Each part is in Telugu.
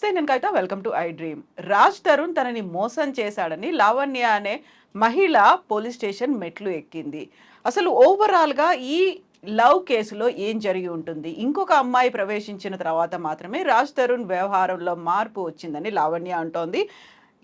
నమస్తే, నేను Kavitha. Welcome to I dream. Raj Tarun తనని మోసం చేశాడని లావణ్య అనే మహిళ పోలీస్ స్టేషన్ మెట్లు ఎక్కింది. అసలు ఓవరాల్గా ఈ లవ్ కేసులో ఏం జరిగి ఉంటుంది? ఇంకొక అమ్మాయి ప్రవేశించిన తర్వాత మాత్రమే రాజ్ తరుణ్ వ్యవహారంలో మార్పు వచ్చిందని లావణ్య అంటోంది.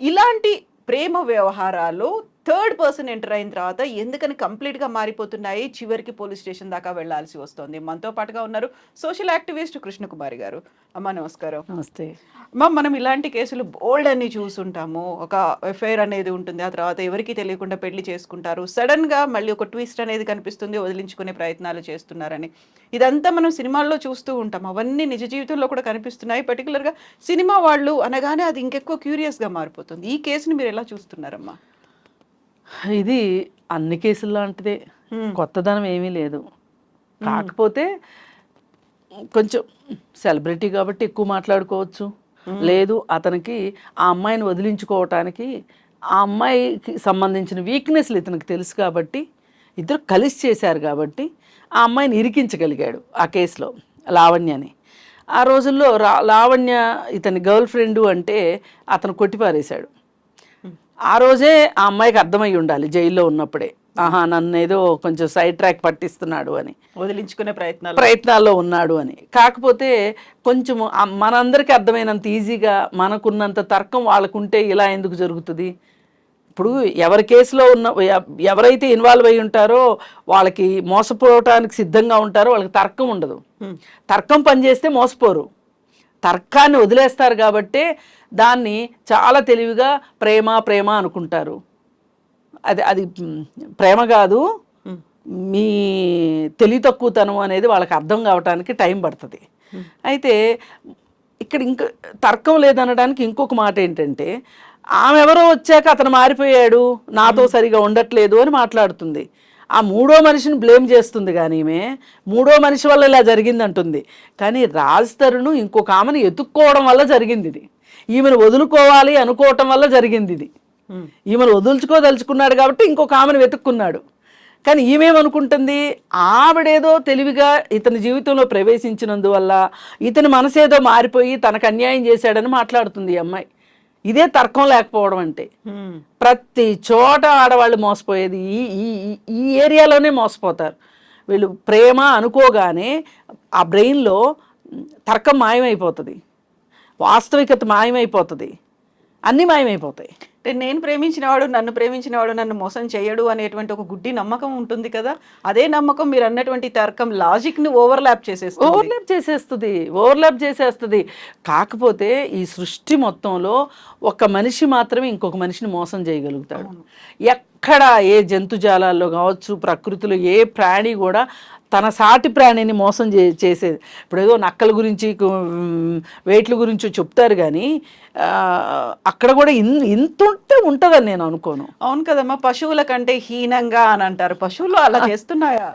ఇలాంటి ప్రేమ వ్యవహారాలు థర్డ్ పర్సన్ ఎంటర్ అయిన తర్వాత ఎందుకని కంప్లీట్గా మారిపోతున్నాయి, చివరికి పోలీస్ స్టేషన్ దాకా వెళ్లాల్సి వస్తుంది? మనతో పాటుగా ఉన్నారు సోషల్ యాక్టివిస్ట్ కృష్ణకుమారి గారు. అమ్మ నమస్కారం. నమస్తే. అమ్మ, మనం ఇలాంటి కేసులు బోల్డ్ అన్ని చూసుంటాము. ఒక ఎఫ్ఐఆర్ అనేది ఉంటుంది, ఆ తర్వాత ఎవరికి తెలియకుండా పెళ్లి చేసుకుంటారు, సడన్ గా మళ్ళీ ఒక ట్విస్ట్ అనేది కనిపిస్తుంది, వదిలించుకునే ప్రయత్నాలు చేస్తున్నారని. ఇదంతా మనం సినిమాల్లో చూస్తూ ఉంటాం, అవన్నీ నిజ జీవితంలో కూడా కనిపిస్తున్నాయి. పర్టికులర్గా సినిమా వాళ్ళు అనగానే అది ఇంకెక్కువ క్యూరియస్గా మారిపోతుంది. ఈ కేసుని మీరు ఎలా చూస్తున్నారమ్మా? ఇది అన్ని కేసులు లాంటిదే, కొత్తదనం ఏమీ లేదు. కాకపోతే కొంచెం సెలబ్రిటీ కాబట్టి ఎక్కువ మాట్లాడుకోవచ్చు, లేదు అతనికి ఆ అమ్మాయిని వదిలించుకోవటానికి ఆ అమ్మాయికి సంబంధించిన వీక్నెస్లు ఇతనికి తెలుసు కాబట్టి, ఇద్దరు కలిసి చేశారు కాబట్టి ఆ అమ్మాయిని ఇరికించగలిగాడు ఆ కేసులో, లావణ్యని. ఆ రోజుల్లో లావణ్య ఇతని గర్ల్ ఫ్రెండు అంటే అతను కొట్టిపారేశాడు. ఆ రోజే ఆ అమ్మాయికి అర్థమై ఉండాలి జైల్లో ఉన్నప్పుడే, ఆహా నన్ను ఏదో కొంచెం సైడ్ ట్రాక్ పట్టిస్తున్నాడు అని, వదిలించుకునే ప్రయత్నాల్లో ఉన్నాడు అని. కాకపోతే కొంచెం మనందరికీ అర్థమైనంత ఈజీగా మనకున్నంత తర్కం వాళ్ళకుంటే ఇలా ఎందుకు జరుగుతుంది? ఇప్పుడు ఎవరి కేసులో ఎవరైతే ఇన్వాల్వ్ అయి ఉంటారో వాళ్ళకి మోసపోవటానికి సిద్ధంగా ఉంటారో వాళ్ళకి తర్కం ఉండదు. తర్కం పనిచేస్తే మోసపోరు, తర్కాన్ని వదిలేస్తారు. కాబట్టే దాన్ని చాలా తెలివిగా ప్రేమ ప్రేమ అనుకుంటారు. అది ప్రేమ కాదు, మీ తెలివి తక్కువతనం అనేది వాళ్ళకి అర్థం కావటానికి టైం పడుతుంది. అయితే ఇక్కడ ఇంకా తర్కం లేదనడానికి ఇంకొక మాట ఏంటంటే, ఆమె ఎవరో వచ్చాక అతను మారిపోయాడు, నాతో సరిగా ఉండట్లేదు అని మాట్లాడుతుంది. ఆ మూడో మనిషిని బ్లేమ్ చేస్తుంది, కానీ ఈమె మూడో మనిషి వల్ల ఇలా జరిగింది అంటుంది. కానీ రాజ్ తరుణ్ ఇంకొక ఆమెను ఎత్తుక్కోవడం వల్ల జరిగింది ఇది. ఈమెను వదులుకోవాలి అనుకోవటం వల్ల జరిగింది ఇది. ఈమెను వదులుచుకోదలుచుకున్నాడు కాబట్టి ఇంకొక ఆమెను వెతుక్కున్నాడు. కానీ ఈమెమనుకుంటుంది, ఆవిడేదో తెలివిగా ఇతని జీవితంలో ప్రవేశించినందువల్ల ఇతని మనసేదో మారిపోయి తనకు అన్యాయం చేశాడని మాట్లాడుతుంది ఈ అమ్మాయి. ఇదే తర్కం లేకపోవడం అంటే. ప్రతి చోట ఆడవాళ్ళు మోసపోయేది ఈ ఏరియాలోనే మోసపోతారు వీళ్ళు. ప్రేమ అనుకోగానే ఆ బ్రెయిన్లో తర్కం మాయమైపోతుంది, వాస్తవికత మాయమైపోతుంది, అన్నీ మాయమైపోతాయి. నేను ప్రేమించినవాడు నన్ను మోసం చేయడు అనేటువంటి ఒక గుడ్డి నమ్మకం ఉంటుంది కదా, అదే నమ్మకం మీరు అన్నటువంటి తర్కం లాజిక్ని ఓవర్లాప్ చేసేస్తుంది. కాకపోతే ఈ సృష్టి మొత్తంలో ఒక మనిషి మాత్రమే ఇంకొక మనిషిని మోసం చేయగలుగుతాడు. ఎక్కడ ఏ జంతుజాలాల్లో కావచ్చు, ప్రకృతిలో ఏ ప్రాణి కూడా తన సాటి ప్రాణిని మోసం చేసేది. ఇప్పుడు ఏదో నక్కల గురించి వేట్ల గురించి చెప్తారు, కానీ అక్కడ కూడా ఇంత ఉంటుందని నేను అనుకోను. అవును కదమ్మా, పశువుల కంటే హీనంగా అని అంటారు. పశువులు అలా చేస్తున్నాయా?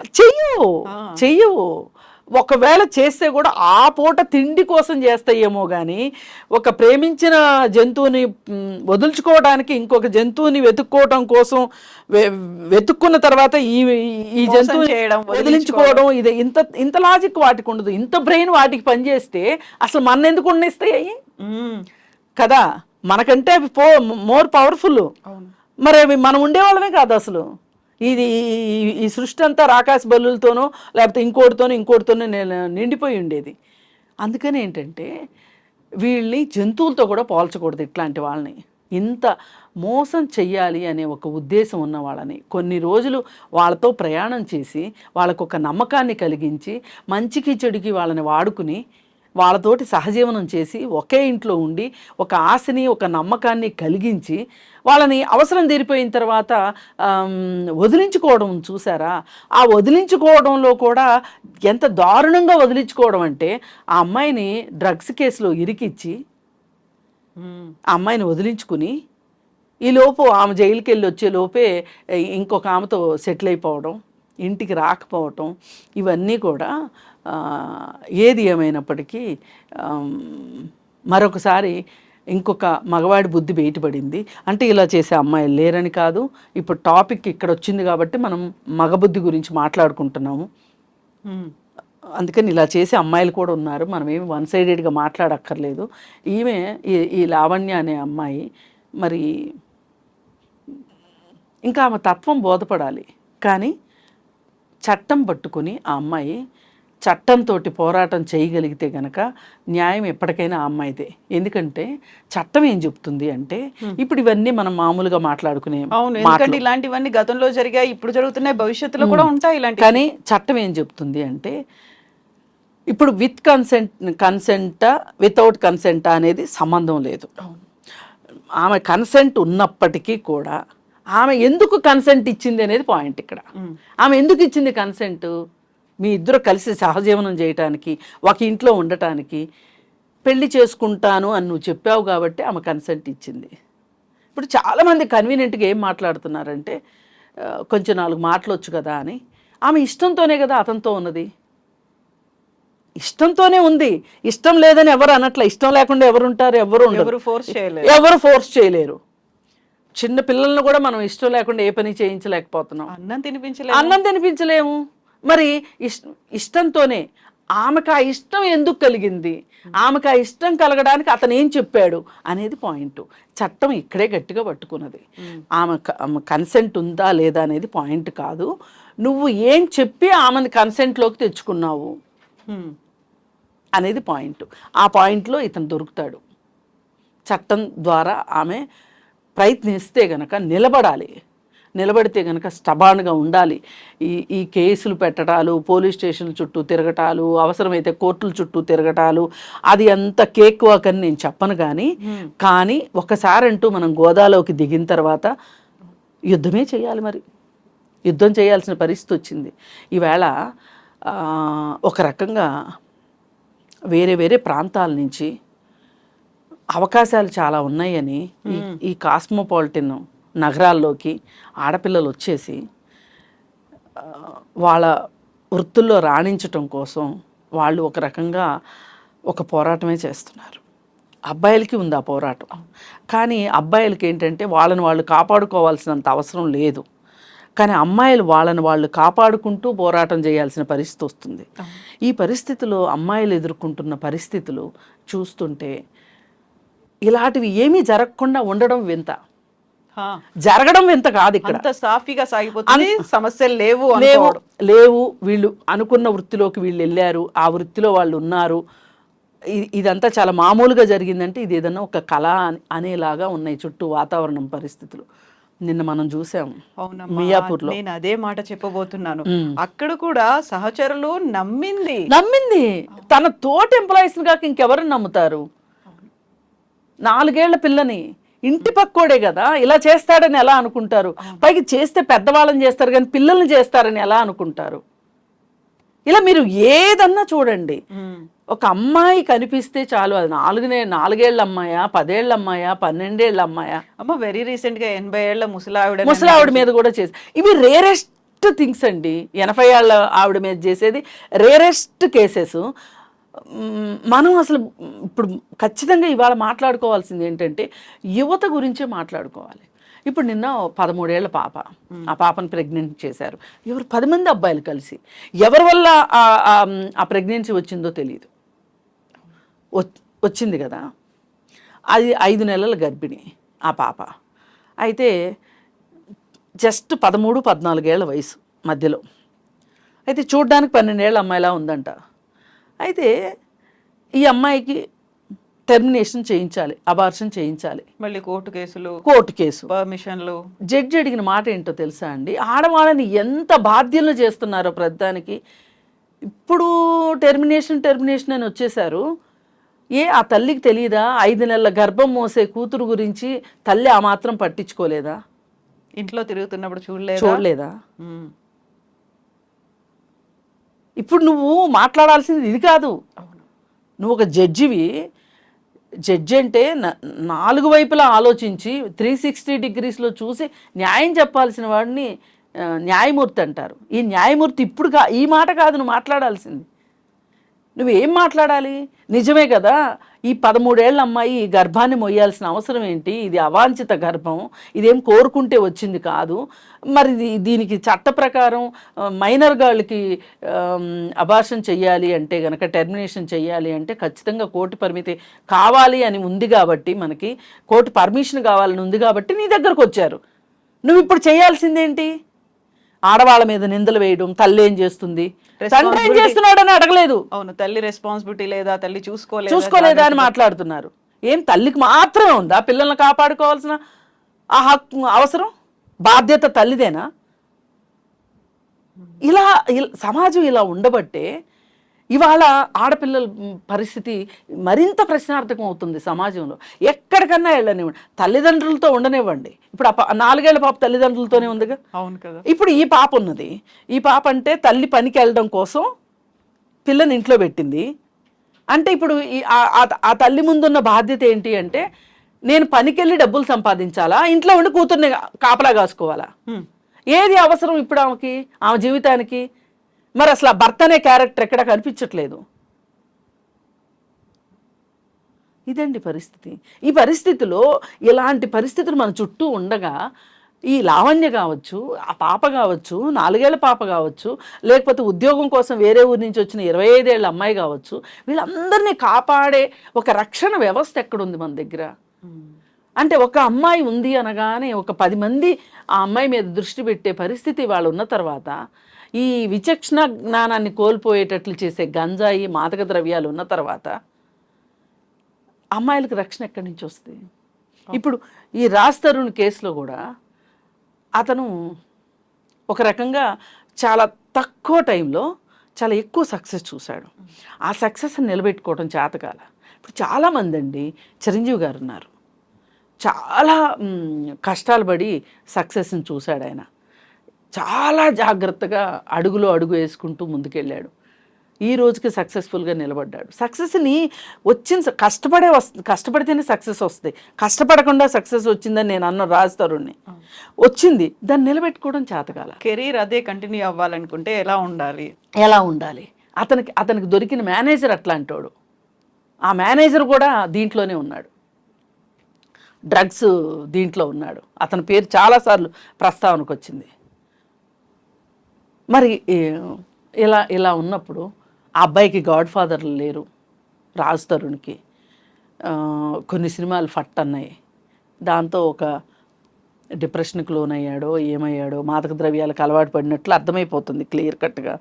చెయ్యవు. ఒకవేళ చేస్తే కూడా ఆ పూట తిండి కోసం చేస్తాయేమో, కానీ ఒక ప్రేమించిన జంతువుని వదులుచుకోవడానికి ఇంకొక జంతువుని వెతుక్కోవటం కోసం వెతుక్కున్న తర్వాత ఈ జంతువుని వదిలించుకోవడం, ఇది ఇంత లాజిక్ వాటికి ఉండదు. ఇంత బ్రెయిన్ వాటికి పనిచేస్తే అసలు మన ఎందుకు ఉండేస్తాయి కదా? మనకంటే అవి మోర్ పవర్ఫుల్. మరి అవి మనం ఉండేవాళ్ళమే కాదు అసలు. ఈ సృష్టి అంతా రాకాశ బల్లులతోనో లేకపోతే ఇంకోటితోనో నిండిపోయి ఉండేది. అందుకని ఏంటంటే వీళ్ళని జంతువులతో కూడా పోల్చకూడదు. ఇట్లాంటి వాళ్ళని ఇంత మోసం చెయ్యాలి అనే ఒక ఉద్దేశం ఉన్న వాళ్ళని కొన్ని రోజులు వాళ్ళతో ప్రయాణం చేసి వాళ్ళకు ఒక నమ్మకాన్ని కలిగించి మంచికి చెడుకి వాళ్ళని వాడుకుని వాళ్ళతోటి సహజీవనం చేసి ఒకే ఇంట్లో ఉండి ఒక ఆశని ఒక నమ్మకాన్ని కలిగించి వాళ్ళని అవసరం తీరిపోయిన తర్వాత వదిలించుకోవడం చూసారా? ఆ వదిలించుకోవడంలో కూడా ఎంత దారుణంగా వదిలించుకోవడం అంటే, ఆ అమ్మాయిని డ్రగ్స్ కేసులో ఇరికిచ్చి ఆ అమ్మాయిని వదిలించుకుని ఈలోపు ఆమె జైలుకి వెళ్ళి వచ్చే లోపే ఇంకొక ఆమెతో సెటిల్ అయిపోవడం, ఇంటికి రాకపోవటం, ఇవన్నీ కూడా ఏది ఏమైనప్పటికీ మరొకసారి ఇంకొక మగవాడి బుద్ధి బయటపడింది. అంటే ఇలా చేసే అమ్మాయిలు లేరని కాదు, ఇప్పుడు టాపిక్ ఇక్కడ వచ్చింది కాబట్టి మనం మగబుద్ధి గురించి మాట్లాడుకుంటున్నాము. అందుకని ఇలా చేసే అమ్మాయిలు కూడా ఉన్నారు. మనం ఏమి వన్ సైడెడ్గా మాట్లాడక్కర్లేదు. ఈమె ఈ లావణ్య అనే అమ్మాయి మరి ఇంకా ఆమె తత్వం బోధపడాలి. కానీ చట్టం పట్టుకుని ఆ అమ్మాయి చట్టంతో పోరాటం చేయగలిగితే గనక న్యాయం ఎప్పటికైనా ఆ అమ్మాయిదే. ఎందుకంటే చట్టం ఏం చెప్తుంది అంటే ఇప్పుడు ఇవన్నీ మనం మామూలుగా మాట్లాడుకునే అవును, ఎందుకంటే ఇలాంటివన్నీ గతంలో జరిగాయి, ఇప్పుడు జరుగుతున్నాయి, భవిష్యత్తులో కూడా ఉంటాయి ఇలాంటి. కానీ చట్టం ఏం చెప్తుంది అంటే ఇప్పుడు విత్ కన్సెంటా వితౌట్ కన్సెంటా అనేది సంబంధం లేదు. ఆమె కన్సెంట్ ఉన్నప్పటికీ కూడా ఆమె ఎందుకు కన్సెంట్ ఇచ్చింది అనేది పాయింట్ ఇక్కడ. ఆమె ఎందుకు ఇచ్చింది కన్సెంట్? మీ ఇద్దరు కలిసి సహజీవనం చేయటానికి, ఒక ఇంట్లో ఉండటానికి, పెళ్లి చేసుకుంటాను అని నువ్వు చెప్పావు కాబట్టి ఆమె కన్సెంట్ ఇచ్చింది. ఇప్పుడు చాలామంది కన్వీనియంట్గా ఏం మాట్లాడుతున్నారంటే కొంచెం 4 మాటలు వచ్చు కదా అని. ఆమె ఇష్టంతోనే కదా అతనితో ఉన్నది, ఇష్టంతోనే ఉంది. ఇష్టం లేదని ఎవరు అనట్ల. ఇష్టం లేకుండా ఎవరు ఉంటారు? ఎవరు ఉండరు. ఎవరు ఫోర్స్ చేయలేరు. చిన్న పిల్లలను కూడా మనం ఇష్టం లేకుండా ఏ పని చేయించలేకపోతున్నాం. అన్నం తినిపించలేము. మరి ఇష్టంతోనే. ఆమెకు ఆ ఇష్టం ఎందుకు కలిగింది, ఆమెకు ఆ ఇష్టం కలగడానికి అతను ఏం చెప్పాడు అనేది పాయింట్. చట్టం ఇక్కడే గట్టిగా పట్టుకున్నది. ఆమె కన్సెంట్ ఉందా లేదా అనేది పాయింట్ కాదు. నువ్వు ఏం చెప్పి ఆమెను కన్సెంట్లోకి తెచ్చుకున్నావు అనేది పాయింట్. ఆ పాయింట్లో ఇతను దొరుకుతాడు. చట్టం ద్వారా ఆమె ప్రయత్నిస్తే గనక నిలబడాలి. నిలబడితే కనుక స్టబాన్గా ఉండాలి. ఈ కేసులు పెట్టడాలు, పోలీస్ స్టేషన్ల చుట్టూ తిరగటాలు, అవసరమైతే కోర్టుల చుట్టూ తిరగటాలు, అది అంత కేక్ వాక్ అని నేను చెప్పను. కానీ ఒకసారంటూ మనం గోదాలోకి దిగిన తర్వాత యుద్ధమే చేయాలి. మరి యుద్ధం చేయాల్సిన పరిస్థితి వచ్చింది. ఈవేళ ఒక రకంగా వేరే వేరే ప్రాంతాల నుంచి అవకాశాలు చాలా ఉన్నాయని ఈ కాస్మోపాలిటన్ నగరాల్లోకి ఆడపిల్లలు వచ్చేసి వాళ్ళ వృత్తుల్లో రాణించటం కోసం వాళ్ళు ఒక రకంగా ఒక పోరాటమే చేస్తున్నారు. అబ్బాయిలకి ఉంది ఆ పోరాటం. కానీ అబ్బాయిలకి ఏంటంటే వాళ్ళని వాళ్ళు కాపాడుకోవాల్సినంత అవసరం లేదు. కానీ అమ్మాయిలు వాళ్ళని వాళ్ళు కాపాడుకుంటూ పోరాటం చేయాల్సిన పరిస్థితి వస్తుంది. ఈ పరిస్థితిలో అమ్మాయిలు ఎదుర్కొంటున్న పరిస్థితులు చూస్తుంటే ఇలాంటివి ఏమీ జరగకుండా ఉండడం వింత, జరగడం వింత కాదు. ఇక్కడ సాఫీగా సాగిపోతుంది, సమస్యలు లేవు లేవు. వీళ్ళు అనుకున్న వృత్తిలోకి వీళ్ళు వెళ్ళారు, ఆ వృత్తిలో వాళ్ళు ఉన్నారు. ఇదంతా చాలా మామూలుగా జరిగిందంటే ఇది ఏదన్నా ఒక కళ అనేలాగా ఉన్నాయి చుట్టూ వాతావరణం పరిస్థితులు. నిన్న మనం చూసాం మియాపూర్లో. నేను అదే మాట చెప్పబోతున్నాను. అక్కడ కూడా సహచరులు నమ్మింది తన తోటి ఎంప్లాయీస్ కాక ఇంకెవరు నమ్ముతారు? 4 ఏళ్ల పిల్లని, ఇంటి పక్కోడే కదా, ఇలా చేస్తాడని ఎలా అనుకుంటారు? పైకి చేస్తే పెద్దవాళ్ళని చేస్తారు కానీ పిల్లల్ని చేస్తారని ఎలా అనుకుంటారు? ఇలా మీరు ఏదన్నా చూడండి, ఒక అమ్మాయి కనిపిస్తే చాలు, అది 4 ఏళ్ల అమ్మాయా, 10 ఏళ్ల అమ్మాయా, 12 ఏళ్ల అమ్మాయా, వెరీ రీసెంట్ గా 80 ఏళ్ల ముసలావిడ మీద కూడా చేసి, ఇవి రేరెస్ట్ థింగ్స్ అండి. 80 ఏళ్ల ఆవిడ మీద చేసేది రేరెస్ట్ కేసెస్. మనం అసలు ఇప్పుడు ఖచ్చితంగా ఇవాళ మాట్లాడుకోవాల్సింది ఏంటంటే యువత గురించే మాట్లాడుకోవాలి. ఇప్పుడు నిన్న 13 ఏళ్ల పాప, ఆ పాపను ప్రెగ్నెంట్ చేశారు. 10 మంది అబ్బాయిలు కలిసి. ఎవరి వల్ల ఆ ప్రెగ్నెన్సీ వచ్చిందో తెలియదు. వచ్చింది కదా, అది 5 నెలల గర్భిణి ఆ పాప. అయితే జస్ట్ 13-14 ఏళ్ల వయసు మధ్యలో. అయితే చూడ్డానికి 12 ఏళ్ల అమ్మాయిలా ఉందంట. అయితే ఈ అమ్మాయికి టెర్మినేషన్ చేయించాలి, అబార్షన్ చేయించాలి. మళ్ళీ కోర్టు కేసు, పర్మిషన్లు. జడ్జి అడిగిన మాట ఏంటో తెలుసా అండి? ఆడవాళ్ళని ఎంత బాధ్యులను చేస్తున్నారో ప్రతిదానికి. ఇప్పుడు టెర్మినేషన్ అని వచ్చేసారు. ఆ తల్లికి తెలియదా? 5 నెలల గర్భం మోసే కూతురు గురించి తల్లి ఆ మాత్రం పట్టించుకోలేదా? ఇంట్లో తిరుగుతున్నప్పుడు చూడలేదా? ఇప్పుడు నువ్వు మాట్లాడాల్సింది ఇది కాదు. నువ్వు ఒక జడ్జి అంటే 4 వైపులా ఆలోచించి 360 డిగ్రీస్లో చూసి న్యాయం చెప్పాల్సిన వాడిని న్యాయమూర్తి అంటారు. ఈ న్యాయమూర్తి ఇప్పుడు ఈ మాట కాదు నువ్వు మాట్లాడాల్సింది. నువ్వేం మాట్లాడాలి? నిజమే కదా, ఈ 13 ఏళ్ల అమ్మాయి ఈ గర్భాన్ని మొయ్యాల్సిన అవసరం ఏంటి? ఇది అవాంఛిత గర్భం, ఇదేం కోరుకుంటే వచ్చింది కాదు. మరి దీనికి చట్ట ప్రకారం మైనర్ గాళ్ళకి అబార్షన్ చెయ్యాలి అంటే గనక, టెర్మినేషన్ చెయ్యాలి అంటే ఖచ్చితంగా కోర్టు పరిమితి కావాలి అని ఉంది కాబట్టి, మనకి కోర్టు పర్మిషన్ కావాలని ఉంది కాబట్టి నీ దగ్గరకు వచ్చారు. నువ్వు ఇప్పుడు చేయాల్సిందేంటి? ఆడవాళ్ళ మీద నిందలు వేయడం, తల్లి ఏం చేస్తుంది, తండ్రి ఏం చేస్తున్నాడని అడగలేదు. అవును, తల్లి రెస్పాన్సిబిలిటీ లేదా, తల్లి చూసుకోలేదా అని మాట్లాడుతున్నారు. ఏం తల్లికి మాత్రమే ఉందా పిల్లల్ని కాపాడుకోవాల్సిన ఆ హక్కు, అవసరం, బాధ్యత తల్లిదేనా? ఇలా సమాజం ఇలా ఉండబట్టే ఇవాళ ఆడపిల్లల పరిస్థితి మరింత ప్రశ్నార్థకం అవుతుంది సమాజంలో. ఎక్కడికన్నా వెళ్ళనివ్వండి, తల్లిదండ్రులతో ఉండనివ్వండి. ఇప్పుడు 4 ఏళ్ల పాప తల్లిదండ్రులతోనే ఉందిగా. అవును కదా. ఇప్పుడు ఈ పాప ఉన్నది, ఈ పాప అంటే తల్లి పనికి వెళ్ళడం కోసం పిల్లని ఇంట్లో పెట్టింది. అంటే ఇప్పుడు ఆ తల్లి ముందున్న బాధ్యత ఏంటి అంటే, నేను పనికి వెళ్ళి డబ్బులు సంపాదించాలా, ఇంట్లో ఉండి కూతుర్ని కాపలా కాసుకోవాలా? ఏది అవసరం ఇప్పుడు ఆమెకి, ఆమె జీవితానికి? మరి అసలు ఆ భర్త అనే క్యారెక్టర్ ఎక్కడ కనిపించట్లేదు. ఇదండి పరిస్థితి. ఈ పరిస్థితిలో ఇలాంటి పరిస్థితులు మన చుట్టూ ఉండగా, ఈ లావణ్య కావచ్చు, ఆ పాప కావచ్చు, 4 ఏళ్ల పాప కావచ్చు, లేకపోతే ఉద్యోగం కోసం వేరే ఊరి నుంచి వచ్చిన 25 ఏళ్ల అమ్మాయి కావచ్చు, వీళ్ళందరినీ కాపాడే ఒక రక్షణ వ్యవస్థ ఎక్కడుంది మన దగ్గర? అంటే ఒక అమ్మాయి ఉంది అనగానే ఒక 10 మంది ఆ అమ్మాయి మీద దృష్టి పెట్టే పరిస్థితి వాళ్ళు ఉన్న తర్వాత, ఈ విచక్షణ జ్ఞానాన్ని కోల్పోయేటట్లు చేసే గంజాయి, మాదక ద్రవ్యాలు ఉన్న తర్వాత అమ్మాయిలకు రక్షణ ఎక్కడి నుంచి వస్తుంది? ఇప్పుడు ఈ రాజ్ తరుణ్ కేసులో కూడా అతను ఒక రకంగా చాలా తక్కువ టైంలో చాలా ఎక్కువ సక్సెస్ చూశాడు. ఆ సక్సెస్ని నిలబెట్టుకోవడం చేతకాల. ఇప్పుడు చాలామంది అండి, చిరంజీవి గారు ఉన్నారు, చాలా కష్టాలు పడి సక్సెస్ని చూశాడు. ఆయన చాలా జాగ్రత్తగా అడుగులో అడుగు వేసుకుంటూ ముందుకెళ్ళాడు. ఈ రోజుకి సక్సెస్ఫుల్గా నిలబడ్డాడు. సక్సెస్ని కష్టపడితేనే సక్సెస్ వస్తుంది. కష్టపడకుండా సక్సెస్ వచ్చిందని నేను అన్న రాజ్ తరుణ్ని, వచ్చింది, దాన్ని నిలబెట్టుకోవడం చేతకాల. కెరీర్ అదే కంటిన్యూ అవ్వాలనుకుంటే ఎలా ఉండాలి? అతనికి దొరికిన మేనేజర్ అట్లాంటోడు. ఆ మేనేజర్ కూడా దీంట్లోనే ఉన్నాడు, డ్రగ్స్ దీంట్లో ఉన్నాడు. అతని పేరు చాలాసార్లు ప్రస్తావనకు వచ్చింది. మరి ఇలా ఉన్నప్పుడు ఆ అబ్బాయికి గాడ్ ఫాదర్లు లేరు. రాజ్ తరుణ్కి కొన్ని సినిమాలు ఫట్ అన్నాయి. దాంతో ఒక డిప్రెషన్కి లోనయ్యాడో ఏమయ్యాడో, మాదక ద్రవ్యాలకు అలవాటు పడినట్లు అర్థమైపోతుంది క్లియర్ కట్గా.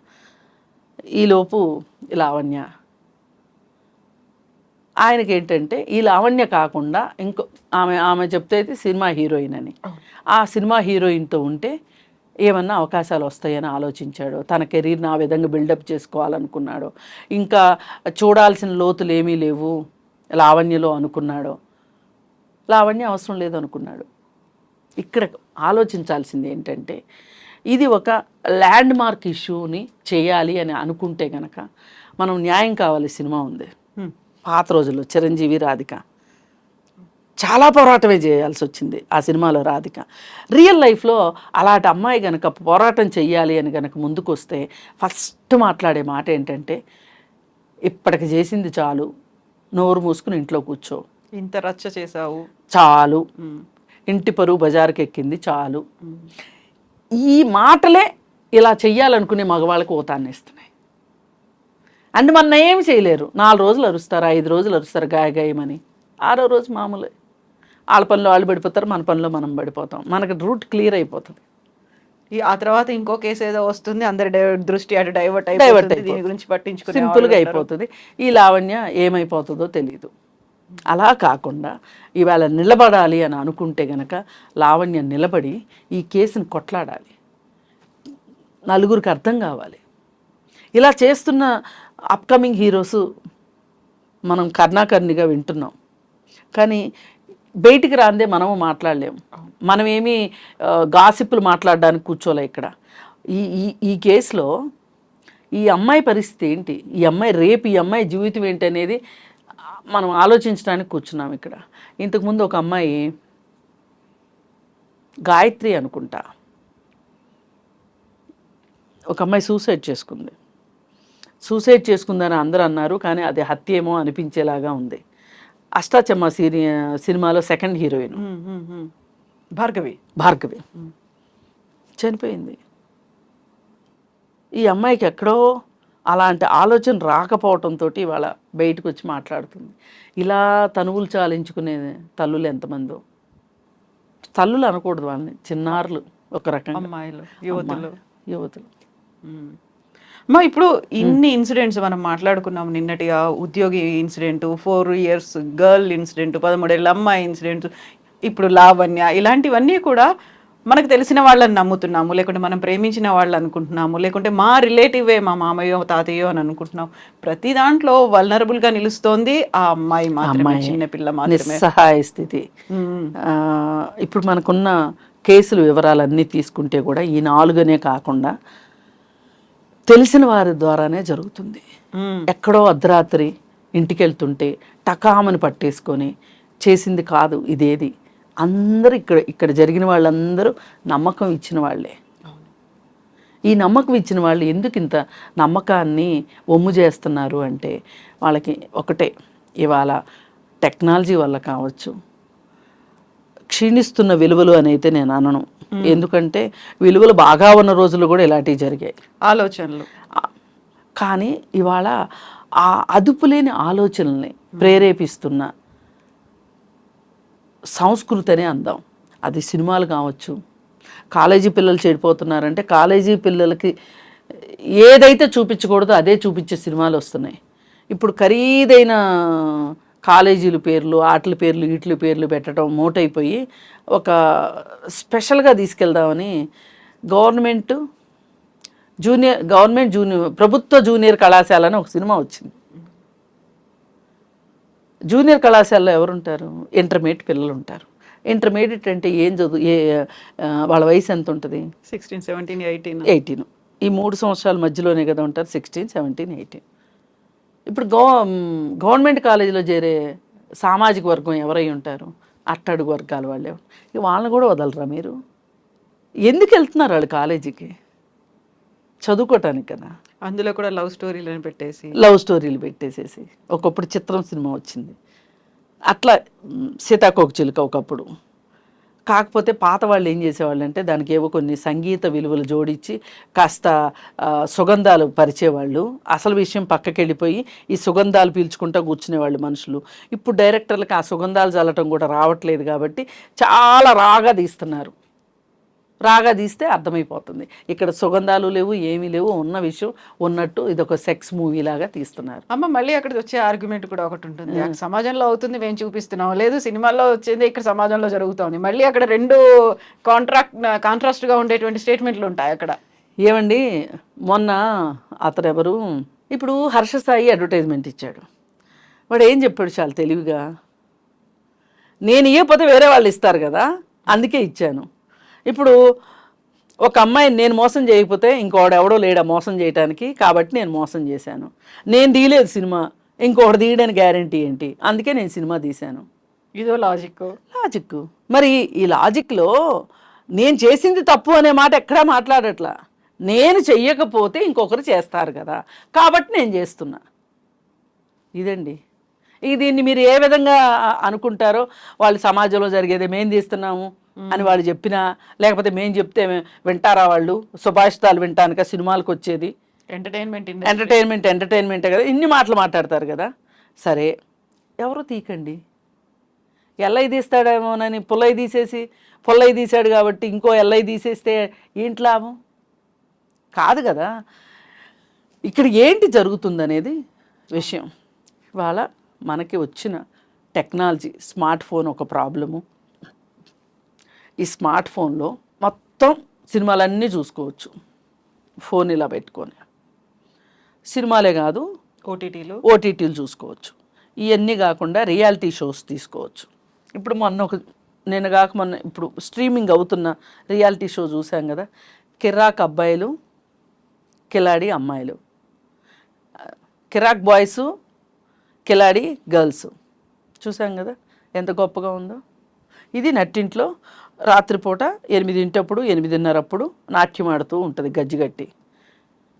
ఈలోపు లావణ్య, ఆయనకి ఏంటంటే ఈ లావణ్య కాకుండా ఇంకో ఆమె చెప్తే సినిమా హీరోయిన్ అని, ఆ సినిమా హీరోయిన్తో ఉంటే ఏమన్నా అవకాశాలు వస్తాయని ఆలోచించాడు. తన కెరీర్ని ఆ విధంగా బిల్డప్ చేసుకోవాలనుకున్నాడు. ఇంకా చూడాల్సిన లోతులు ఏమీ లేవు లావణ్యలో అనుకున్నాడు. లావణ్య అవసరం లేదు అనుకున్నాడు. ఇక్కడ ఆలోచించాల్సింది ఏంటంటే, ఇది ఒక ల్యాండ్ మార్క్ ఇష్యూని చేయాలి అని అనుకుంటే కనుక మనం న్యాయం కావాలి సినిమా ఉంది. పాత రోజుల్లో చిరంజీవి, రాధిక చాలా పోరాటమే చేయాల్సి వచ్చింది ఆ సినిమాలో రాధిక. రియల్ లైఫ్లో అలాంటి అమ్మాయి కనుక పోరాటం చెయ్యాలి అని కనుక ముందుకు వస్తే ఫస్ట్ మాట్లాడే మాట ఏంటంటే, ఇప్పటికి చేసింది చాలు, నోరు మూసుకుని ఇంట్లో కూర్చో, ఇంత రచ్చ చేసావు చాలు, ఇంటి పరువు బజారుకి ఎక్కింది చాలు. ఈ మాటలే ఇలా చెయ్యాలనుకునే మగవాళ్ళకి ఊతాన్ని ఇస్తున్నాయి. అంటే మన ఏం చేయలేరు. 4 రోజులు అరుస్తారు, 5 రోజులు అరుస్తారు గాయమని, 6వ రోజు మామూలే. వాళ్ళ పనిలో వాళ్ళు పడిపోతారు, మన పనిలో మనం పడిపోతాం. మనకు రూట్ క్లియర్ అయిపోతుంది. ఆ తర్వాత ఇంకో కేసు ఏదో వస్తుంది, అందరి దృష్టి అటు డైవర్ట్ అయిపోతుంది, దీని గురించి పట్టించుకుని సింపుల్గా అయిపోతుంది. ఈ లావణ్య ఏమైపోతుందో తెలియదు. అలా కాకుండా ఇవాళ నిలబడాలి అని అనుకుంటే గనక లావణ్య నిలబడి ఈ కేసుని కొట్లాడాలి. నలుగురికి అర్థం కావాలి. ఇలా చేస్తున్న అప్కమింగ్ హీరోస్ మనం కర్ణాకర్ణిగా వింటున్నాం, కానీ బయటికి రాందే మనము మాట్లాడలేము. మనమేమి గాసిప్పులు మాట్లాడడానికి కూర్చోలే ఇక్కడ. ఈ కేసులో ఈ అమ్మాయి పరిస్థితి ఏంటి, ఈ అమ్మాయి రేపు ఈ అమ్మాయి జీవితం ఏంటి అనేది మనం ఆలోచించడానికి కూర్చున్నాం ఇక్కడ. ఇంతకుముందు ఒక అమ్మాయి గాయత్రి అనుకుంటా, ఒక అమ్మాయి సూసైడ్ చేసుకుంది. సూసైడ్ చేసుకుందని అందరూ అన్నారు, కానీ అది హత్య ఏమో అనిపించేలాగా ఉంది. అష్టాచమ్మ సినిమాలో సెకండ్ హీరోయిన్ భార్గవి చనిపోయింది. ఈ అమ్మాయికి ఎక్కడో అలాంటి ఆలోచన రాకపోవటంతో ఇవాళ బయటకు వచ్చి మాట్లాడుతుంది. ఇలా తనువులు చాలించుకునే తల్లులు ఎంతమందో. తల్లులు అనకూడదు వాళ్ళని, చిన్నారులు ఒక రకంగా, అమ్మాయిలు, యువతులు. మా ఇప్పుడు ఇన్ని ఇన్సిడెంట్స్ మనం మాట్లాడుకున్నాం నిన్నటిగా. ఉద్యోగి ఇన్సిడెంట్, 4 years గర్ల్ ఇన్సిడెంట్, 13 ఏళ్ళ అమ్మాయి ఇన్సిడెంట్, ఇప్పుడు లావణ్య, ఇలాంటివన్నీ కూడా మనకు తెలిసిన వాళ్ళని నమ్ముతున్నాము, లేకుంటే మనం ప్రేమించిన వాళ్ళు అనుకుంటున్నాము, లేకుంటే మా రిలేటివే, మా మామయ్యో తాతయ్యో అని అనుకుంటున్నాం. ప్రతి దాంట్లో వల్నరబుల్గా నిలుస్తోంది ఆ అమ్మాయి మాత్రమే, చిన్నపిల్ల మాత్రమే. నిస్సహాయ స్థితి. ఇప్పుడు మనకున్న కేసుల వివరాలన్నీ తీసుకుంటే కూడా ఈ 4 కాకుండా తెలిసిన వారి ద్వారానే జరుగుతుంది. ఎక్కడో అర్ధరాత్రి ఇంటికి వెళ్తుంటే టకామని పట్టేసుకొని చేసింది కాదు ఇదేది. అందరూ ఇక్కడ జరిగిన వాళ్ళందరూ నమ్మకం ఇచ్చిన వాళ్ళే. ఈ నమ్మకం ఇచ్చిన వాళ్ళు ఎందుకు ఇంత నమ్మకాన్ని ఒమ్ము చేస్తున్నారు అంటే వాళ్ళకి ఒకటే, ఇవాళ టెక్నాలజీ వల్ల కావచ్చు, క్షీణిస్తున్న విలువలు అని అయితే నేను అనను. ఎందుకంటే విలువలు బాగా ఉన్న రోజులు కూడా ఇలాంటివి జరిగాయి, ఆలోచనలు. కానీ ఇవాళ ఆ అదుపులేని ఆలోచనల్ని ప్రేరేపిస్తున్న సంస్కృతి అనే అందాం. అది సినిమాలు కావచ్చు. కాలేజీ పిల్లలు చెడిపోతున్నారంటే కాలేజీ పిల్లలకి ఏదైతే చూపించకూడదో అదే చూపించే సినిమాలు వస్తున్నాయి. ఇప్పుడు ఖరీదైన కాలేజీల పేర్లు, ఆటల పేర్లు, వీటి పేర్లు పెట్టడం మోటైపోయి ఒక స్పెషల్గా తీసుకెళ్దామని గవర్నమెంట్ ప్రభుత్వ జూనియర్ కళాశాల అని ఒక సినిమా వచ్చింది. జూనియర్ కళాశాలలో ఎవరుంటారు? ఇంటర్మీడియట్ పిల్లలు ఉంటారు. ఇంటర్మీడియట్ అంటే ఏం చదువు, వాళ్ళ వయసు ఎంత ఉంటుంది? 16, 17, 18. ఈ 3 సంవత్సరాల మధ్యలోనే కదా ఉంటారు, 16, 17, 18. ఇప్పుడు గవర్నమెంట్ కాలేజీలో చేరే సామాజిక వర్గం ఎవరై ఉంటారు? అట్టడుగు వర్గాల వాళ్ళే. వాళ్ళని కూడా వదలరా మీరు? ఎందుకు వెళ్తున్నారు వాళ్ళు కాలేజీకి? చదువుకోవటానికి కదా. అందులో కూడా లవ్ స్టోరీలు పెట్టేసేసి ఒకప్పుడు చిత్రం సినిమా వచ్చింది అట్లా, సీతాకోక చిలుక ఒకప్పుడు. కాకపోతే పాత వాళ్ళు ఏం చేసేవాళ్ళు అంటే దానికి ఏవో కొన్ని సంగీత విలువలు జోడించి కాస్త సుగంధాలు పరిచేవాళ్ళు. అసలు విషయం పక్కకి వెళ్ళిపోయి ఈ సుగంధాలు పీల్చుకుంటూ కూర్చునేవాళ్ళు మనుషులు. ఇప్పుడు డైరెక్టర్లకు ఆ సుగంధాలు చల్లటం కూడా రావట్లేదు కాబట్టి చాలా రాగా తీస్తున్నారు. రాగా తీస్తే అర్థమైపోతుంది ఇక్కడ సుగంధాలు లేవు, ఏమీ లేవు, ఉన్న విషయం ఉన్నట్టు ఇదొక సెక్స్ మూవీ లాగా తీస్తున్నారు. అమ్మ మళ్ళీ అక్కడికి వచ్చే ఆర్గ్యుమెంట్ కూడా ఒకటి ఉంటుంది, సమాజంలో అవుతుంది మేము చూపిస్తున్నాం, లేదు సినిమాల్లో వచ్చింది ఇక్కడ సమాజంలో జరుగుతుంది. మళ్ళీ అక్కడ 2 కాంట్రాస్ట్గా ఉండేటువంటి స్టేట్మెంట్లు ఉంటాయి అక్కడ. ఏమండి, మొన్న అతను ఎవరు, ఇప్పుడు హర్ష సాయి అడ్వర్టైజ్మెంట్ ఇచ్చాడు. వాడు ఏం చెప్పాడు చాలా తెలివిగా, నేను ఇవ్వకపోతే వేరే వాళ్ళు ఇస్తారు కదా అందుకే ఇచ్చాను. ఇప్పుడు ఒక అమ్మాయిని నేను మోసం చేయకపోతే ఇంకోడెవడో లేడా మోసం చేయడానికి, కాబట్టి నేను మోసం చేశాను. నేను తీయలేదు సినిమా, ఇంకొకటి తీయడానికి గ్యారంటీ ఏంటి? అందుకే నేను సినిమా తీశాను. ఇదో లాజిక్. మరి ఈ లాజిక్లో నేను చేసింది తప్పు అనే మాట ఎక్కడా మాట్లాడట్లా. నేను చెయ్యకపోతే ఇంకొకరు చేస్తారు కదా, కాబట్టి నేను చేస్తున్నా. ఇదండి. దీన్ని మీరు ఏ విధంగా అనుకుంటారో, వాళ్ళు సమాజంలో జరిగేది మేము తీస్తున్నాము అని వాళ్ళు చెప్పినా, లేకపోతే మేము చెప్తే వింటారా వాళ్ళు? సుభాషితాలు వింటానుక సినిమాలకు వచ్చేది. ఎంటర్టైన్మెంటే కదా, ఇన్ని మాటలు మాట్లాడతారు కదా. సరే, ఎవరో తీకండి. ఎల్ఐ తీస్తాడేమోనని పుల్లై తీసాడు కాబట్టి ఇంకో ఎల్ఐ తీసేస్తే ఏంటి లాభం? కాదు కదా. ఇక్కడ ఏంటి జరుగుతుందనేది విషయం. ఇవాళ మనకి వచ్చిన టెక్నాలజీ, స్మార్ట్ ఫోన్ ఒక ప్రాబ్లము. ఈ స్మార్ట్ ఫోన్లో మొత్తం సినిమాలన్నీ చూసుకోవచ్చు. ఫోన్ ఇలా పెట్టుకొని సినిమాలే కాదు ఓటీటీలు చూసుకోవచ్చు. ఇవన్నీ కాకుండా రియాలిటీ షోస్ తీసుకోవచ్చు. ఇప్పుడు మొన్న ఇప్పుడు స్ట్రీమింగ్ అవుతున్న రియాలిటీ షో చూసాం కదా, కిరాక్ అబ్బాయిలు, కిలాడి అమ్మాయిలు, కిరాక్ బాయ్స్, కిలాడి గర్ల్స్ చూసాం కదా, ఎంత గొప్పగా ఉందో. ఇది నట్టింట్లో రాత్రిపూట 8 8:30 నాట్యం ఆడుతూ ఉంటుంది గజ్జిగట్టి.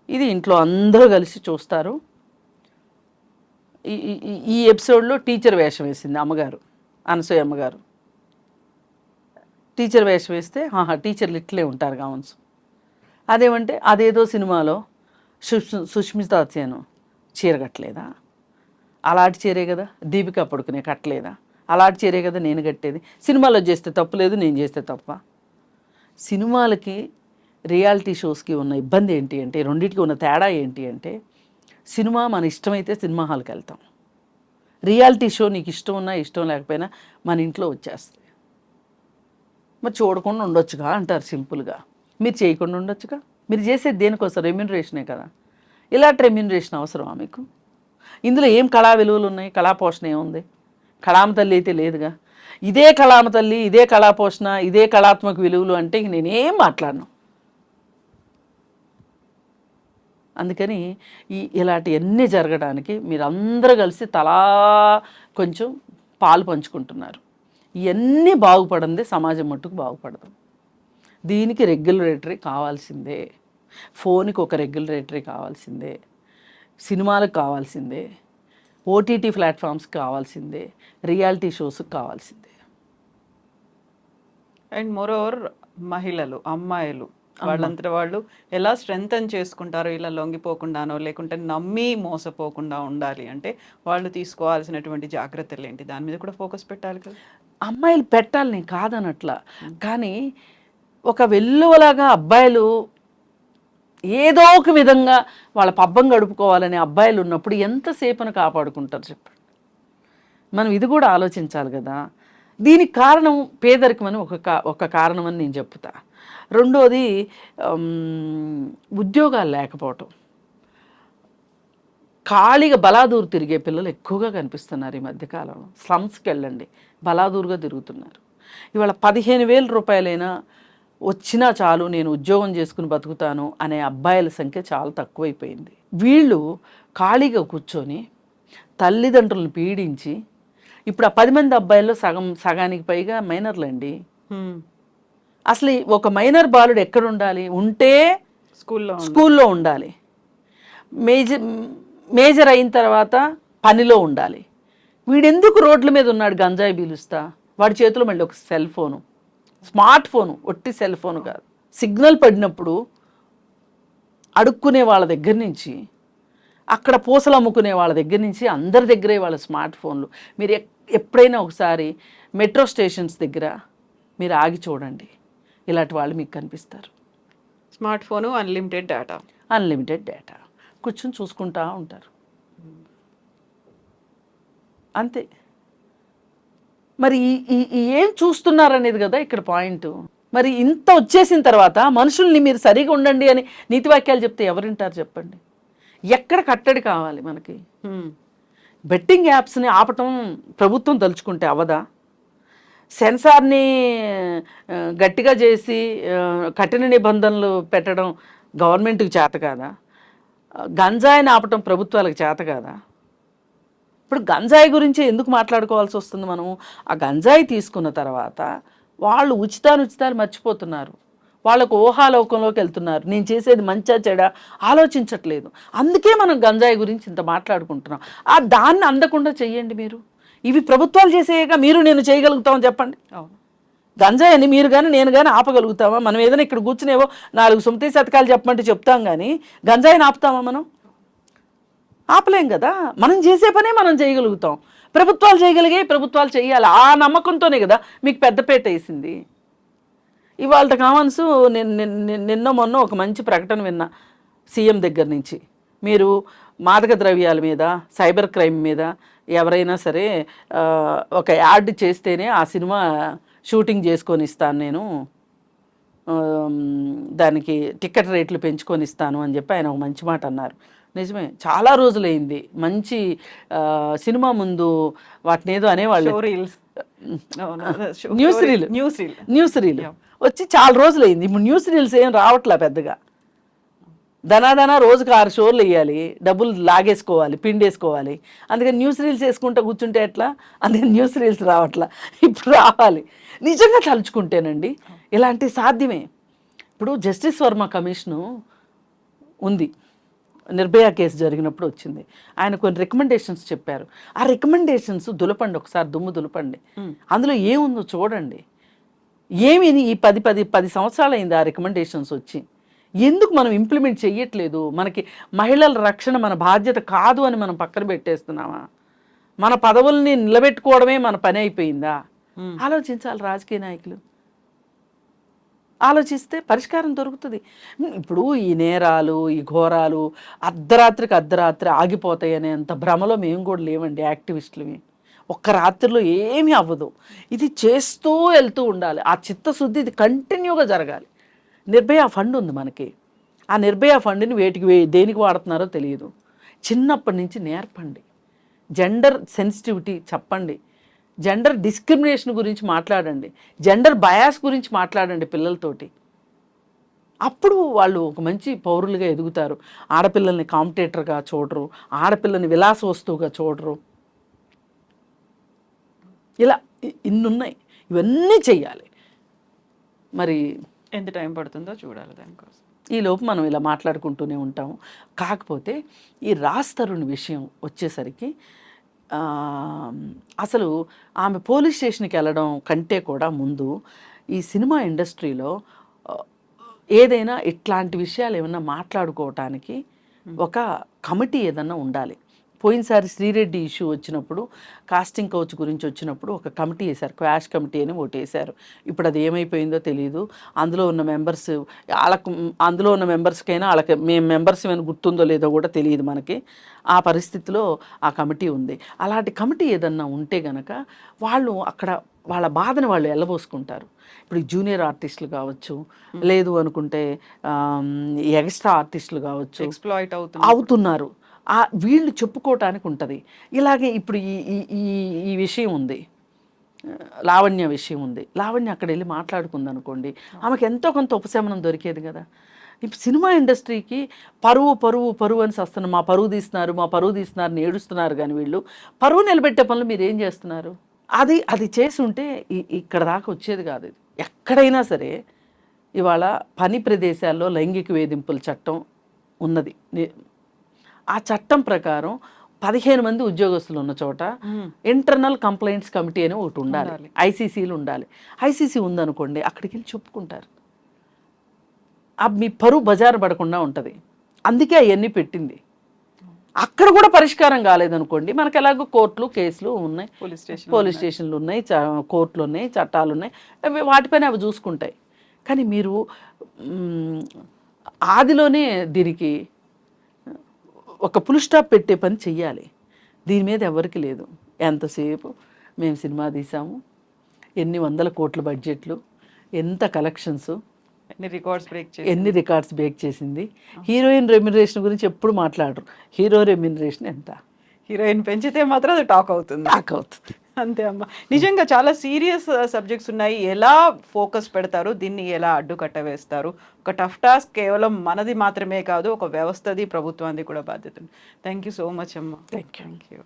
ఇది ఇంట్లో అందరూ కలిసి చూస్తారు. ఈ ఎపిసోడ్లో టీచర్ వేషం వేసింది అమ్మగారు, అనసూయ అమ్మగారు. టీచర్ వేషం వేస్తే టీచర్లు ఇట్లే ఉంటారు కావచ్చు. అదేమంటే అదేదో సినిమాలో సుష్మితా సేన్ చీర కట్టలేదా, అలాంటి చీరే కదా దీపిక పడుకునే కట్టలేదా, అలాంటి చీరే కదా నేను కట్టేది. సినిమాలో చేస్తే తప్పు లేదు, నేను చేస్తే తప్ప. సినిమాలకి రియాలిటీ షోస్కి ఉన్న ఇబ్బంది ఏంటి అంటే, రెండింటికి ఉన్న తేడా ఏంటి అంటే, సినిమా మన ఇష్టమైతే సినిమా హాల్కి వెళ్తాం, రియాలిటీ షో నీకు ఇష్టం ఉన్నా ఇష్టం లేకపోయినా మన ఇంట్లో వచ్చేస్తుంది. మరి చూడకుండా ఉండొచ్చుగా అంటారు సింపుల్గా. మీరు చేయకుండా ఉండొచ్చుగా. మీరు చేసేది దేనికోసం? రెమ్యూనరేషనే కదా. ఇలాంటి రెమ్యూనరేషన్ అవసరమా మీకు? ఇందులో ఏం కళా విలువలు ఉన్నాయి? కళా పోషణ ఏముంది? కళామ తల్లి అయితే లేదుగా. ఇదే కళామ తల్లి, ఇదే కళా పోషణ, ఇదే కళాత్మక విలువలు అంటే ఇంక నేనేం మాట్లాడను. అందుకని ఇలాంటివన్నీ జరగడానికి మీరందరూ కలిసి తలా కొంచెం పాలు పంచుకుంటున్నారు. ఇవన్నీ బాగుపడింది సమాజం మట్టుకు బాగుపడదు. దీనికి రెగ్యులేటరీ కావాల్సిందే, ఫోన్కి ఒక రెగ్యులేటరీ కావాల్సిందే, సినిమాలకు కావాల్సిందే, ఓటీటీ ప్లాట్ఫామ్స్కి కావాల్సిందే, రియాలిటీ షోస్కి కావాల్సిందే. అండ్ మోరోవర్ మహిళలు, అమ్మాయిలు వాళ్ళంతా వాళ్ళు ఎలా స్ట్రెంగ్తన్ చేసుకుంటారో, ఇలా లొంగిపోకుండానో లేకుంటే నమ్మి మోసపోకుండా ఉండాలి అంటే వాళ్ళు తీసుకోవాల్సినటువంటి జాగ్రత్తలు ఏంటి? దాని మీద కూడా ఫోకస్ పెట్టాలి కదా. అమ్మాయిలు పెట్టాలి, నేను కాదనట్లా. కానీ ఒక వెల్లువలాగా అబ్బాయిలు ఏదో ఒక విధంగా వాళ్ళ పబ్బం గడుపుకోవాలనే అబ్బాయిలు ఉన్నప్పుడు ఎంతసేపును కాపాడుకుంటారు చెప్పండి. మనం ఇది కూడా ఆలోచించాలి కదా. దీనికి కారణం పేదరికం అని ఒక కారణం అని నేను చెప్తా. రెండోది ఉద్యోగాలు లేకపోవటం. ఖాళీగా బలాదూరు తిరిగే పిల్లలు ఎక్కువగా కనిపిస్తున్నారు ఈ మధ్యకాలంలో. స్లమ్స్కి వెళ్ళండి, బలాదూరుగా తిరుగుతున్నారు. ఇవాళ 15,000 రూపాయలైనా వచ్చినా చాలు, నేను ఉద్యోగం చేసుకుని బతుకుతాను అనే అబ్బాయిల సంఖ్య చాలా తక్కువైపోయింది. వీళ్ళు ఖాళీగా కూర్చొని తల్లిదండ్రులను పీడించి, ఇప్పుడు ఆ 10 మంది అబ్బాయిల్లో సగానికి పైగా మైనర్లండి. అసలు ఒక మైనర్ బాలుడు ఎక్కడ ఉండాలి? ఉంటే స్కూల్లో ఉండాలి, మేజర్ అయిన తర్వాత పనిలో ఉండాలి. వీడెందుకు రోడ్ల మీద ఉన్నాడు గంజాయి పీలుస్తా? వాడి చేతిలో మళ్ళీ ఒక సెల్ ఫోను, స్మార్ట్ ఫోను, ఒట్టి సెల్ ఫోను కాదు. సిగ్నల్ పడినప్పుడు అడుక్కునే వాళ్ళ దగ్గర నుంచి, అక్కడ పూసలు అమ్ముకునే వాళ్ళ దగ్గర నుంచి అందరి దగ్గరే వాళ్ళ స్మార్ట్ ఫోన్లు. మీరు ఎప్పుడైనా ఒకసారి మెట్రో స్టేషన్స్ దగ్గర మీరు ఆగి చూడండి, ఇలాంటి వాళ్ళు మీకు కనిపిస్తారు. స్మార్ట్ ఫోను, అన్లిమిటెడ్ డేటా కూర్చొని చూసుకుంటా ఉంటారు అంతే. మరి ఏం చూస్తున్నారనేది కదా ఇక్కడ పాయింట్. మరి ఇంత వచ్చేసిన తర్వాత మనుషుల్ని మీరు సరిగా ఉండండి అని నీతి వాక్యాలు చెప్తే ఎవరు వింటారు చెప్పండి? ఎక్కడ కట్టడి కావాలి మనకి? బెట్టింగ్ యాప్స్ని ఆపటం ప్రభుత్వం తలుచుకుంటే అవదా? సెన్సార్ని గట్టిగా చేసి కఠిన నిబంధనలు పెట్టడం గవర్నమెంట్కి చేత కాదా? గంజాయిని ఆపటం ప్రభుత్వాలకు చేత కాదా? ఇప్పుడు గంజాయి గురించి ఎందుకు మాట్లాడుకోవాల్సి వస్తుంది మనం? ఆ గంజాయి తీసుకున్న తర్వాత వాళ్ళు ఉచితాలు మర్చిపోతున్నారు, వాళ్ళకు ఊహాలోకంలోకి వెళ్తున్నారు. నేను చేసేది మంచా చెడా ఆలోచించట్లేదు. అందుకే మనం గంజాయి గురించి ఇంత మాట్లాడుకుంటున్నాం. దాన్ని అందకుండా చెయ్యండి మీరు. ఇవి ప్రభుత్వాలు చేసేయగా మీరు నేను చేయగలుగుతామని చెప్పండి. గంజాయిని మీరు కానీ నేను కానీ ఆపగలుగుతామా? మనం ఏదైనా ఇక్కడ కూర్చునేవో 4 సుమతి శతకాలు చెప్పమంటే చెప్తాం, కానీ గంజాయిని ఆపుతామా? మనం ఆపలేం కదా. మనం చేసే పనే మనం చేయగలుగుతాం. ప్రభుత్వాలు చేయగలిగే ప్రభుత్వాలు చేయాలి. ఆ నమ్మకంతోనే కదా మీకు పెద్దపేట వేసింది. ఇవాళ కామన్స్ నిన్న మొన్న ఒక మంచి ప్రకటన విన్నా సీఎం దగ్గర నుంచి. మీరు మాదక ద్రవ్యాల మీద, సైబర్ క్రైమ్ మీద ఎవరైనా సరే ఒక యాడ్ చేస్తేనే ఆ సినిమా షూటింగ్ చేసుకొని ఇస్తాను, నేను దానికి టికెట్ రేట్లు పెంచుకొని ఇస్తాను అని చెప్పి ఆయన ఒక మంచి మాట అన్నారు. నిజమే, చాలా రోజులైంది. మంచి సినిమా ముందు వాటిని ఏదో అనేవాళ్ళు, న్యూస్ రీల్ వచ్చి చాలా రోజులైంది. ఇప్పుడు న్యూస్ రీల్స్ ఏం రావట్లే పెద్దగా. ధనాధన రోజుకు 6 షోలు వేయాలి, డబ్బులు లాగేసుకోవాలి, పిండేసుకోవాలి. అందుకని న్యూస్ రీల్స్ వేసుకుంటూ కూర్చుంటే ఎట్లా? అందుకని న్యూస్ రీల్స్ రావట్లా. ఇప్పుడు రావాలి. నిజంగా తలుచుకుంటేనండి ఇలాంటి సాధ్యమే. ఇప్పుడు జస్టిస్ వర్మ కమిషను ఉంది, నిర్భయ కేసు జరిగినప్పుడు వచ్చింది. ఆయన కొన్ని రికమెండేషన్స్ చెప్పారు. ఆ రికమెండేషన్స్ దులపండి, ఒకసారి దుమ్ము దులపండి. అందులో ఏముందో చూడండి. ఏమి ఈ 10 సంవత్సరాలు అయింది ఆ రికమెండేషన్స్ వచ్చి. ఎందుకు మనం ఇంప్లిమెంట్ చెయ్యట్లేదు? మనకి మహిళల రక్షణ మన బాధ్యత కాదు అని మనం పక్కన పెట్టేస్తున్నామా? మన పదవుల్ని నిలబెట్టుకోవడమే మన పని అయిపోయిందా? ఆలోచించాలి రాజకీయ నాయకులు. ఆలోచిస్తే పరిష్కారం దొరుకుతుంది. ఇప్పుడు ఈ నేరాలు, ఈ ఘోరాలు అర్ధరాత్రికి అర్ధరాత్రి ఆగిపోతాయి అనేంత భ్రమలో మేము కూడా లేవండి యాక్టివిస్టులవి. ఒక్క రాత్రిలో ఏమీ అవ్వదు. ఇది చేస్తూ వెళ్తూ ఉండాలి. ఆ చిత్తశుద్ధి ఇది కంటిన్యూగా జరగాలి. నిర్భయ ఫండ్ ఉంది మనకి. ఆ నిర్భయ ఫండ్ని దేనికి వాడుతున్నారో తెలియదు. చిన్నప్పటి నుంచి నేర్పండి. జెండర్ సెన్సిటివిటీ చెప్పండి. జెండర్ డిస్క్రిమినేషన్ గురించి మాట్లాడండి. జెండర్ బయాస్ గురించి మాట్లాడండి పిల్లలతోటి. అప్పుడు వాళ్ళు ఒక మంచి పౌరులుగా ఎదుగుతారు. ఆడపిల్లల్ని కాంపిటేటర్గా చూడరు, ఆడపిల్లని విలాస వస్తువుగా చూడరు. ఇలా ఇన్నున్నాయి. ఇవన్నీ చెయ్యాలి. మరి ఎంత టైం పడుతుందో చూడాలి దానికోసం. ఈలోపు మనం ఇలా మాట్లాడుకుంటూనే ఉంటాము. కాకపోతే ఈ రాజ్ తరుణ్ విషయం వచ్చేసరికి అసలు ఆమె పోలీస్ స్టేషన్కి వెళ్ళడం కంటే కూడా ముందు ఈ సినిమా ఇండస్ట్రీలో ఏదైనా ఇట్లాంటి విషయాలు ఏమన్నా మాట్లాడుకోవటానికి ఒక కమిటీ ఏదన్నా ఉండాలి. పోయినసారి శ్రీరెడ్డి ఇష్యూ వచ్చినప్పుడు, కాస్టింగ్ కౌచ్ గురించి వచ్చినప్పుడు ఒక కమిటీ వేశారు, క్వాష్ కమిటీ అని ఒకటి వేశారు. ఇప్పుడు అది ఏమైపోయిందో తెలియదు. అందులో ఉన్న మెంబర్స్కైనా వాళ్ళకి మేము మెంబర్స్ ఏమైనా గుర్తుందో లేదో కూడా తెలియదు మనకి. ఆ పరిస్థితిలో ఆ కమిటీ ఉంది. అలాంటి కమిటీ ఏదన్నా ఉంటే గనక వాళ్ళు అక్కడ వాళ్ళ బాధను వాళ్ళు వెళ్ళబోసుకుంటారు. ఇప్పుడు జూనియర్ ఆర్టిస్టులు కావచ్చు, లేదు అనుకుంటే ఎక్స్ట్రా ఆర్టిస్టులు కావచ్చు, ఎక్స్ప్లాయిట్ అవుతున్నారు. వీళ్ళు చెప్పుకోవటానికి ఉంటుంది. ఇలాగే ఇప్పుడు ఈ విషయం ఉంది, లావణ్య విషయం ఉంది. లావణ్య అక్కడ వెళ్ళి మాట్లాడుకుంది అనుకోండి, ఆమెకు ఎంతో కొంత ఉపశమనం దొరికేది కదా. ఇప్పుడు సినిమా ఇండస్ట్రీకి పరువు అని వస్తున్నారు. మా పరువు తీస్తున్నారు అని ఏడుస్తున్నారు. కానీ వీళ్ళు పరువు నిలబెట్టే పనులు మీరు ఏం చేస్తున్నారు? అది చేసి ఉంటే ఇక్కడ దాకా వచ్చేది కాదు. ఇది ఎక్కడైనా సరే ఇవాళ పని ప్రదేశాల్లో లైంగిక వేధింపుల చట్టం ఉన్నది. ఆ చట్టం ప్రకారం 15 మంది ఉద్యోగస్తులు ఉన్న చోట ఇంటర్నల్ కంప్లైంట్స్ కమిటీ అని ఒకటి ఉండాలి. ఐసీసీలు ఉండాలి. ఐసీసీ ఉందనుకోండి, అక్కడికి వెళ్ళి చెప్పుకుంటారు. మీ పరువు బజారు పడకుండా ఉంటుంది. అందుకే అవన్నీ పెట్టింది. అక్కడ కూడా పరిష్కారం కాలేదనుకోండి, మనకు ఎలాగో కోర్టులు, కేసులు ఉన్నాయి, పోలీస్ స్టేషన్లు ఉన్నాయి, కోర్టులు ఉన్నాయి, చట్టాలు ఉన్నాయి, వాటిపైన అవి చూసుకుంటాయి. కానీ మీరు ఆదిలోనే దీనికి ఒక ఫుల్ స్టాప్ పెట్టే పని చెయ్యాలి. దీని మీద ఎవరికి లేదు. ఎంతసేపు మేము సినిమా తీసాము, ఎన్ని వందల కోట్ల బడ్జెట్లు, ఎంత కలెక్షన్స్, ఎన్ని రికార్డ్స్ బ్రేక్ చేసింది. హీరోయిన్ రెమ్యునరేషన్ గురించి ఎప్పుడు మాట్లాడరు. హీరో రెమ్యునరేషన్ ఎంత? హీరోయిన్ పెంచితే మాత్రం అది టాక్ అవుతుంది. అంతే అమ్మ. నిజంగా చాలా సీరియస్ సబ్జెక్ట్స్ ఉన్నాయి. ఎలా ఫోకస్ పెడతారు, దీన్ని ఎలా అడ్డుకట్ట వేస్తారు? ఒక టఫ్ టాస్క్ కేవలం మనది మాత్రమే కాదు, ఒక వ్యవస్థది, ప్రభుత్వానికి కూడా బాధ్యత ఉంది. థ్యాంక్ యూ సో మచ్ అమ్మ. Thank you.